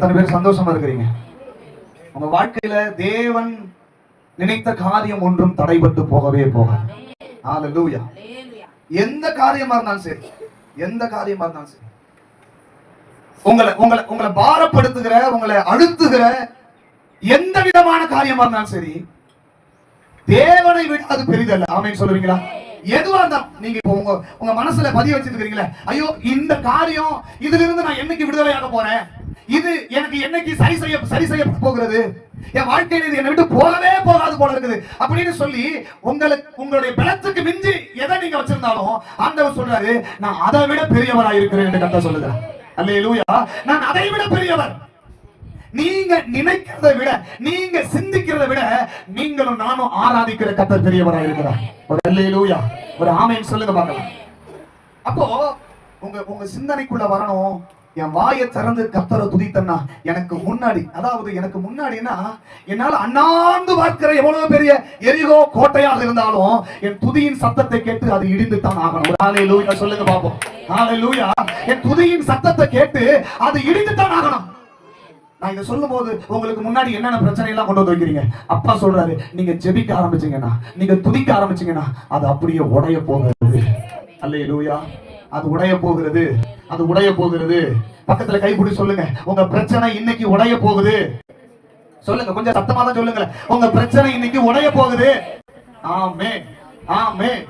எத்தனை பேர் சந்தோஷமா இருக்கிறீங்க? உங்க வாழ்க்கையில தேவன் நினைத்த காரியம் ஒன்றும் தடைபட்டு போகவே போகாது. ஹல்லேலூயா. எந்த காரியமா இருந்தாலும் சரி, எந்த காரியமா இருந்தாலும் சரி, உங்களை பாரப்படுத்துகிற, உங்களை அழுத்துகிற எந்த விதமான காரியமா இருந்தாலும் சரி, தேவனை விட அது பெரிதல்ல. ஆமென் சொல்லுவீங்களா? எதுவா இருந்தாலும் நீங்க இப்போ உங்க மனசுல பதிய வச்சிருக்கீங்களே, ஐயோ இந்த காரியம், இதுல இருந்து நான் என்னைக்கு விடுதலையாக போறேன், இது எனக்கு என்னைக்கு சரி செய்ய போகிறது, என் வாழ்க்கையில் இது என்னை விட்டு போகவே போகாது போல இருக்குது அப்படின்னு சொல்லி உங்களுடைய பலத்துக்கு மிஞ்சி எதை நீங்க வச்சிருந்தாலும் ஆண்டவர் சொல்றாரு, நான் அதை விட பெரியவராக இருக்கிறேன் என்று கர்த்தர் சொல்லுகிறார். அல்லேலூயா. நான் அதை விட பெரியவர். நீங்க நினைக்கிறதை விட, நீங்க சிந்திக்கிறதை விட, நீங்களும் நானும் ஆராதிக்கிற கர்த்தர் பெரியவராக இருக்கிறார். ஒரு அல்லேலூயா, ஒரு ஆமென் சொல்லுங்க பார்க்கலாம். அப்போ உங்க சிந்தனைக்குள்ள வரணும், என் வாயை திறந்து கர்த்தரை துதித்தேன்னா எனக்கு முன்னாடி, அதாவது எனக்கு முன்னாடினா என்னால அண்ணாந்து பார்க்கிற எவ்வளவு பெரிய எரிகோ கோட்டையாக இருந்தாலும் என் துதியின் சத்தத்தை கேட்டு அது இடிந்து தான் ஆகணும். ஹல்லேலூயா சொல்லுங்க பாப்போம். ஹல்லேலூயா. என் துதியின் சத்தத்தை கேட்டு அது இடிந்து தான் ஆகணும். நான் இதை சொல்லும் போது உங்களுக்கு முன்னாடி என்னென்ன பிரச்சனை எல்லாம் கொண்டு வந்து வைக்கிறீங்க. அப்பா சொல்றாரு, நீங்க ஜெபிக்க ஆரம்பிச்சீங்கன்னா, நீங்க துதிக்க ஆரம்பிச்சீங்கன்னா அது அப்படியே உடைய போகிறது. அல்லேலூயா. அது உடைய போகிறது, அது உடைய போகிறது. பக்கத்துல கைப்பிடி சொல்லுங்க, உங்க பிரச்சனை இன்னைக்கு உடைய போகுது. சொல்லுங்க, கொஞ்சம் சத்தமா தான் சொல்லுங்க, உங்க பிரச்சனை இன்னைக்கு உடைய போகுது. ஆமென், ஆமென்.